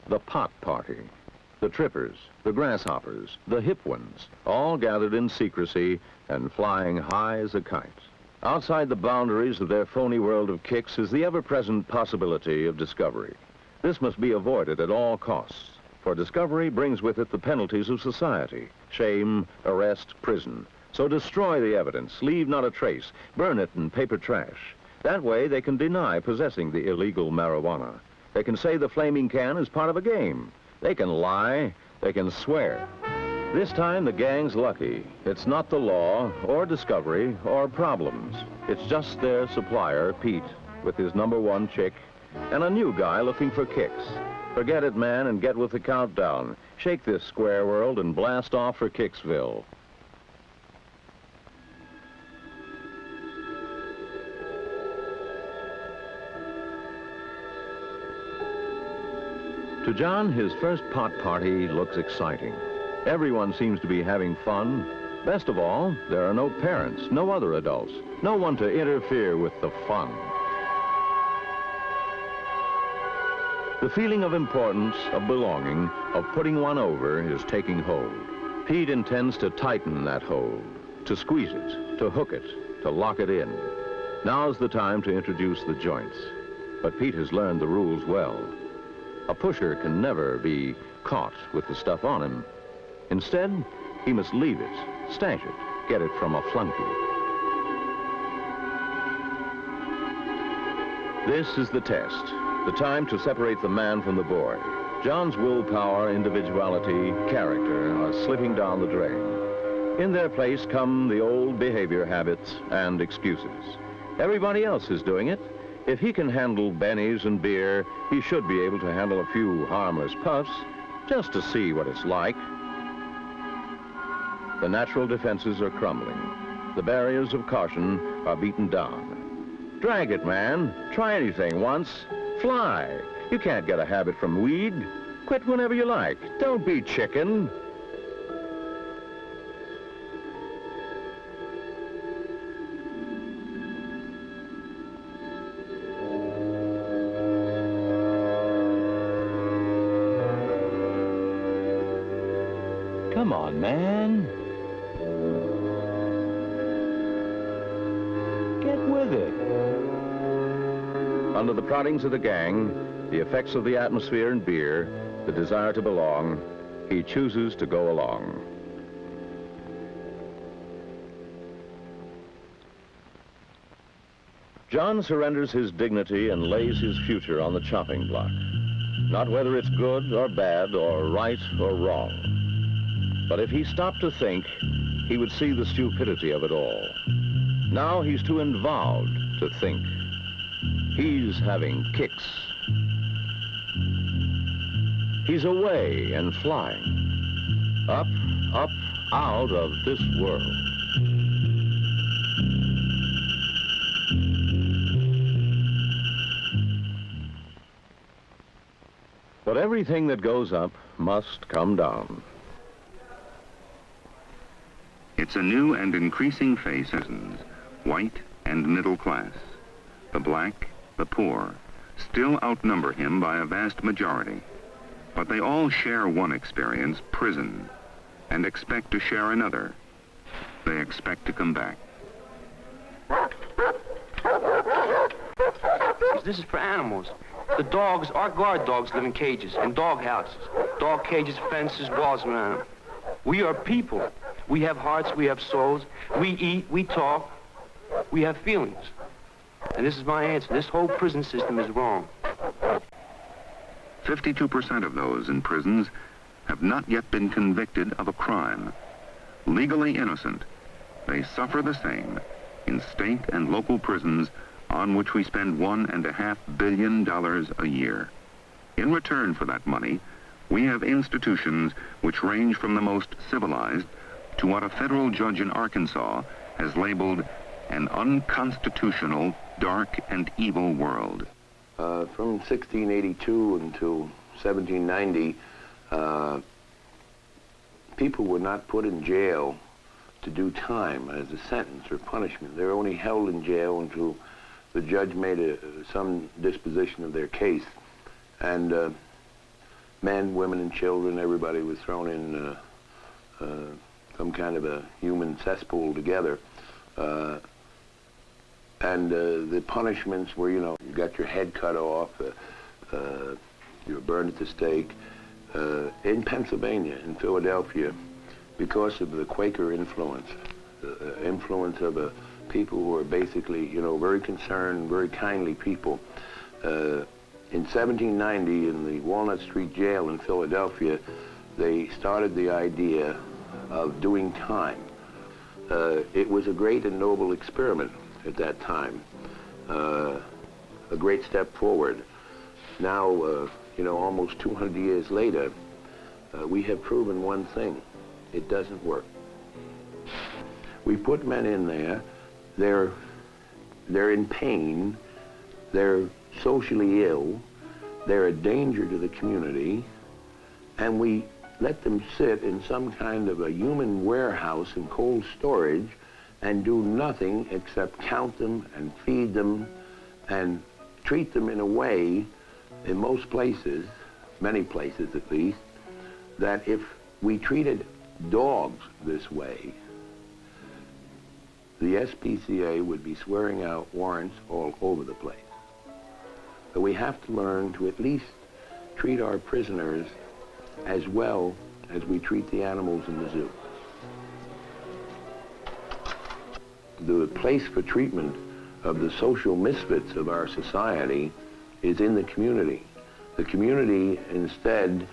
The pot party. The trippers, the grasshoppers, the hip ones, all gathered in secrecy and flying high as a kite. Outside the boundaries of their phony world of kicks is the ever-present possibility of discovery. This must be avoided at all costs, for discovery brings with it the penalties of society: shame, arrest, prison. So destroy the evidence, leave not a trace, burn it in paper trash. That way they can deny possessing the illegal marijuana. They can say the flaming can is part of a game. They can lie, they can swear. This time the gang's lucky. It's not the law, or discovery, or problems. It's just their supplier, Pete, with his #1 chick, and a new guy looking for kicks. Forget it, man, and get with the countdown. Shake this square world and blast off for Kicksville. To John, his first pot party looks exciting. Everyone seems to be having fun. Best of all, there are no parents, no other adults, no one to interfere with the fun. The feeling of importance, of belonging, of putting one over is taking hold. Pete intends to tighten that hold, to squeeze it, to hook it, to lock it in. Now's the time to introduce the joints. But Pete has learned the rules well. A pusher can never be caught with the stuff on him. Instead, he must leave it, stash it, get it from a flunky. This is the test, the time to separate the man from the boy. John's willpower, individuality, character are slipping down the drain. In their place come the old behavior habits and excuses. Everybody else is doing it. If he can handle bennies and beer, he should be able to handle a few harmless puffs, just to see what it's like. The natural defenses are crumbling. The barriers of caution are beaten down. Drag it, man. Try anything once. Fly. You can't get a habit from weed. Quit whenever you like. Don't be chicken. Come on, man. Get with it. Under the proddings of the gang, the effects of the atmosphere and beer, the desire to belong, he chooses to go along. John surrenders his dignity and lays his future on the chopping block. Not whether it's good or bad or right or wrong. But if he stopped to think, he would see the stupidity of it all. Now he's too involved to think. He's having kicks. He's away and flying. Up, up, out of this world. But everything that goes up must come down. It's a new and increasing face, citizens, white and middle class. The black, the poor, still outnumber him by a vast majority. But they all share one experience, prison, and expect to share another. They expect to come back. This is for animals. The dogs, our guard dogs live in cages, in dog houses. Dog cages, fences, walls around them. We are people. We have hearts, we have souls. We eat, we talk. We have feelings. And this is my answer. This whole prison system is wrong. 52% of those in prisons have not yet been convicted of a crime. Legally innocent, they suffer the same in state and local prisons on which we spend $1.5 billion a year. In return for that money, we have institutions which range from the most civilized to what a federal judge in Arkansas has labeled an unconstitutional, dark, and evil world. From 1682 until 1790, people were not put in jail to do time as a sentence or punishment. They were only held in jail until the judge made some disposition of their case. And men, women, and children. Everybody was thrown in some kind of a human cesspool together. And the punishments were, you got your head cut off, you were burned at the stake. In Pennsylvania, in Philadelphia, because of the Quaker influence, the influence of people who were basically, very concerned, very kindly people. In 1790, in the Walnut Street Jail in Philadelphia, they started the idea of doing time. It was a great and noble experiment at that time, a great step forward. Now, almost 200 years later, we have proven one thing: it doesn't work. We put men in there, they're in pain, they're socially ill, they're a danger to the community, and we let them sit in some kind of a human warehouse in cold storage and do nothing except count them and feed them and treat them in a way, in most places, many places at least, that if we treated dogs this way, the SPCA would be swearing out warrants all over the place. So we have to learn to at least treat our prisoners as well as we treat the animals in the zoo. The place for treatment of the social misfits of our society is in the community. The community instead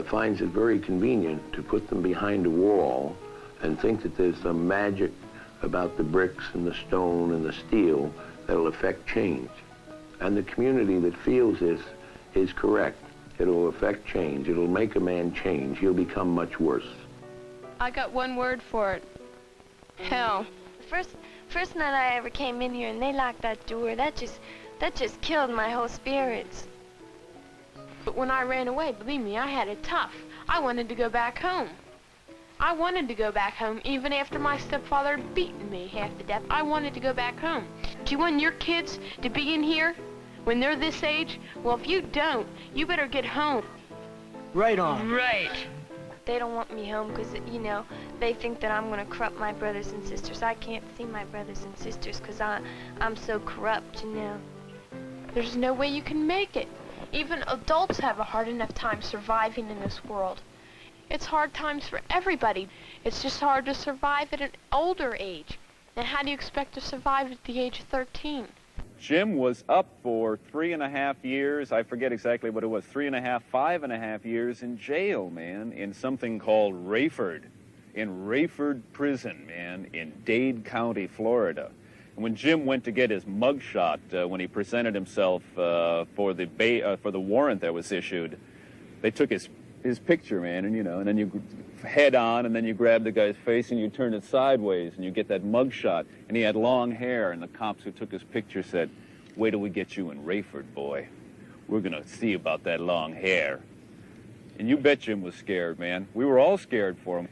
finds it very convenient to put them behind a wall and think that there's some magic about the bricks and the stone and the steel that'll affect change. And the community that feels this is correct. It'll affect change. It'll make a man change. He'll become much worse. I got one word for it. Hell. First night I ever came in here and they locked that door, that just killed my whole spirits. But when I ran away, believe me, I had it tough. I wanted to go back home. I wanted to go back home even after my stepfather had beaten me half to death. I wanted to go back home. Do you want your kids to be in here when they're this age? Well, if you don't, you better get home. Right on. Right. They don't want me home because, they think that I'm going to corrupt my brothers and sisters. I can't see my brothers and sisters because I'm so corrupt, There's no way you can make it. Even adults have a hard enough time surviving in this world. It's hard times for everybody. It's just hard to survive at an older age. And how do you expect to survive at the age of 13? Jim was up for 3.5 years. I forget exactly what it was, 3.5, 5.5 years in jail, man, in something called Raiford, in Raiford Prison, man, in Dade County, Florida. And when Jim went to get his mugshot, when he presented himself for the warrant that was issued, they took his picture, man, and then you head on, and then you grab the guy's face and you turn it sideways and you get that mugshot. And he had long hair, and the cops who took his picture said, "Wait till we get you in Raiford, boy. We're gonna see about that long hair." And you bet Jim was scared, man. We were all scared for him.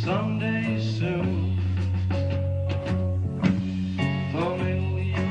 Someday soon, familiar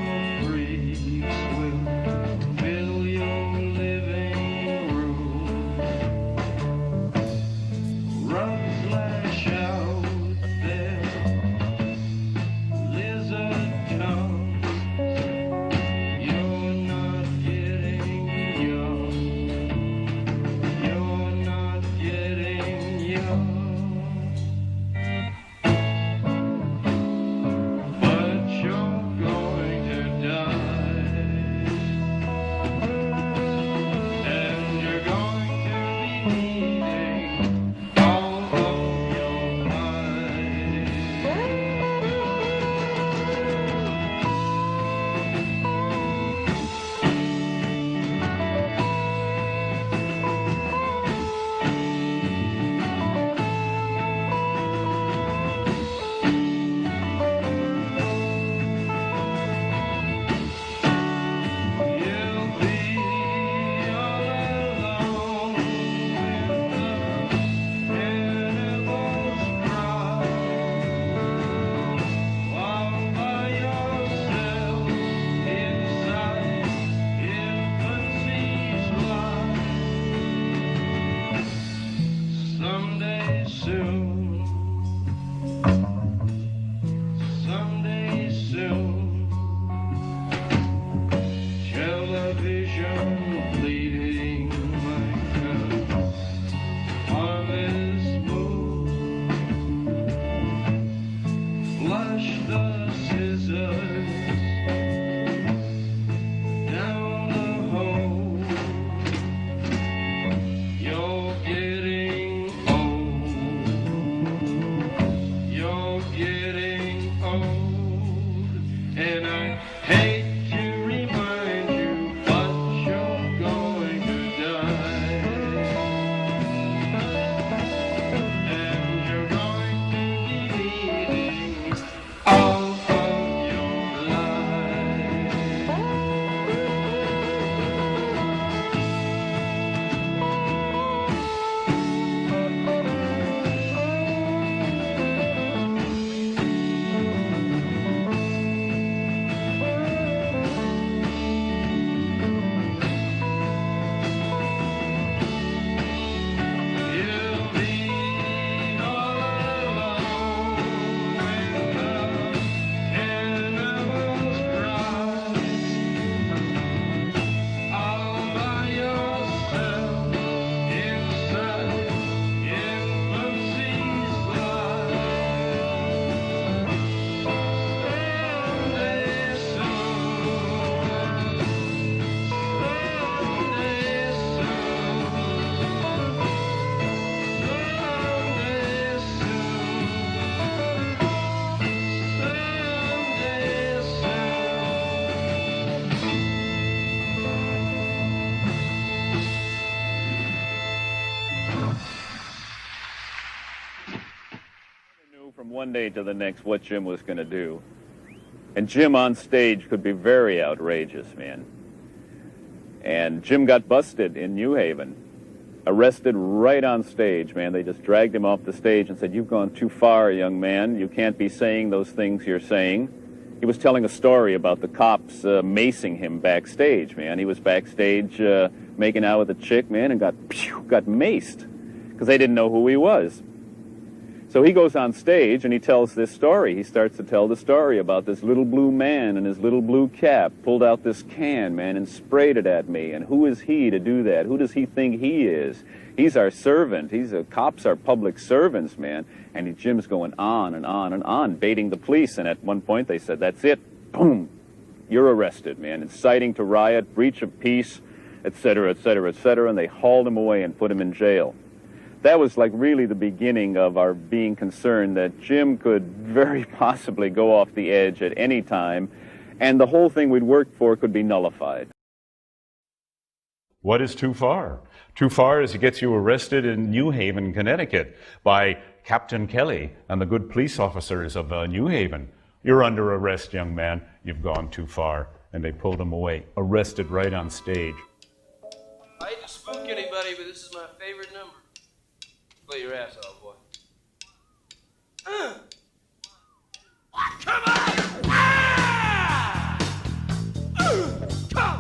And I hate to remind you, but you're going to die. And you're going to be leaving all of your life. You'll be all alone when the animals cry. All by yourself inside infancy's life. Someday soon, someday Knew from one day to the next what Jim was going to do. And Jim on stage could be very outrageous, man. And Jim got busted in New Haven, arrested right on stage, man. They just dragged him off the stage and said, "You've gone too far, young man. You can't be saying those things you're saying." He was telling a story about the cops macing him backstage, man. He was backstage making out with a chick, man, and got maced because they didn't know who he was. So he goes on stage and he tells this story. He starts to tell the story about this little blue man in his little blue cap pulled out this can, man, and sprayed it at me. And who is he to do that? Who does he think he is? He's our servant. Cops are public servants, man. And Jim's going on and on and on, baiting the police. And at one point they said, "That's it. Boom. You're arrested, man. Inciting to riot, breach of peace, et cetera, et cetera, et cetera." And they hauled him away and put him in jail. That was like really the beginning of our being concerned that Jim could very possibly go off the edge at any time, and the whole thing we'd worked for could be nullified. What is too far? Too far is it gets you arrested in New Haven, Connecticut, by Captain Kelly and the good police officers of New Haven. "You're under arrest, young man. You've gone too far." And they pulled him away, arrested right on stage. I hate to spook anybody, but this is my favorite number. Play your ass off, boy. Come on! Ah! Come!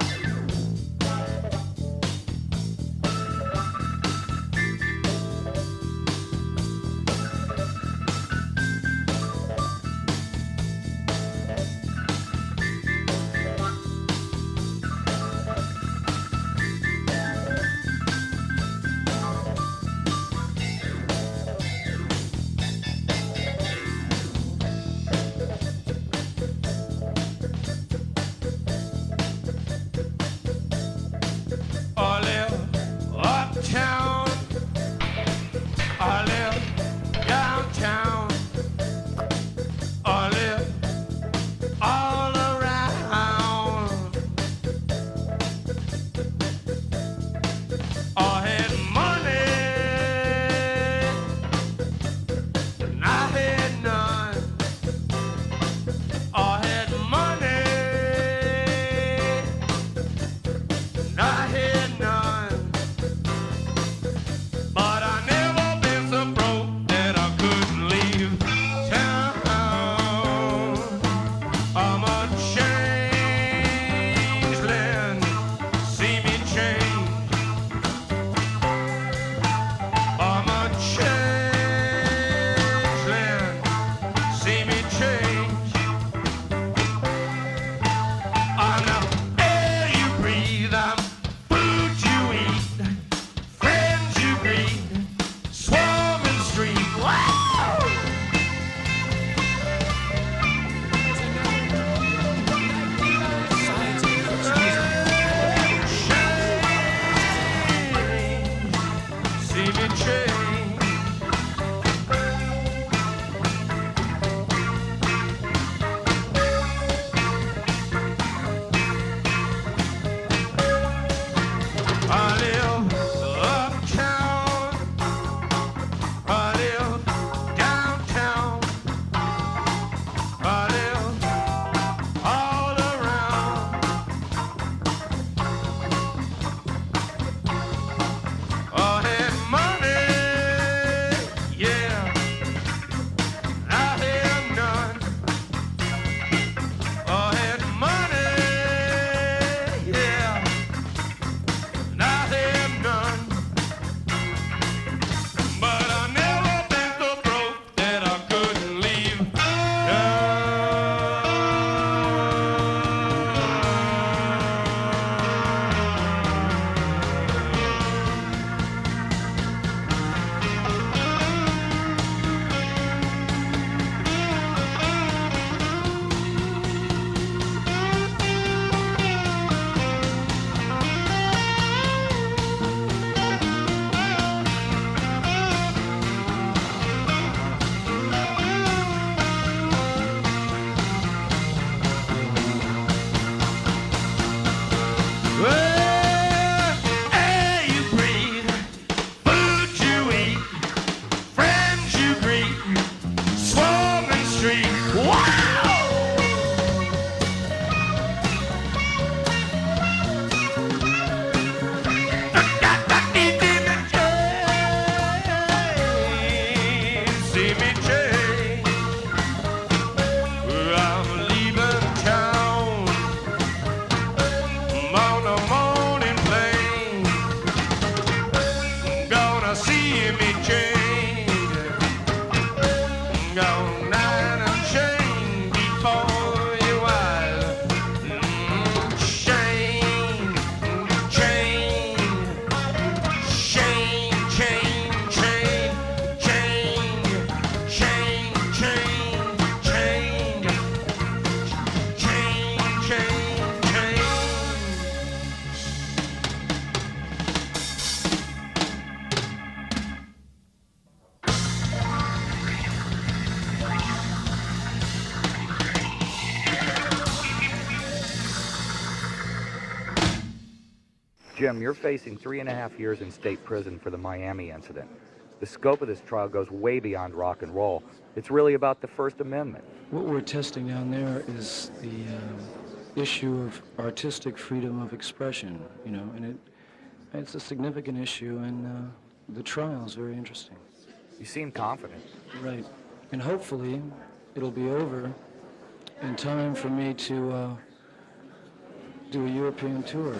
Jim, you're facing 3.5 years in state prison for the Miami incident. The scope of this trial goes way beyond rock and roll. It's really about the First Amendment. What we're testing down there is the issue of artistic freedom of expression, you know, and it's a significant issue, and the trial is very interesting. You seem confident. Right. And hopefully it'll be over in time for me to do a European tour.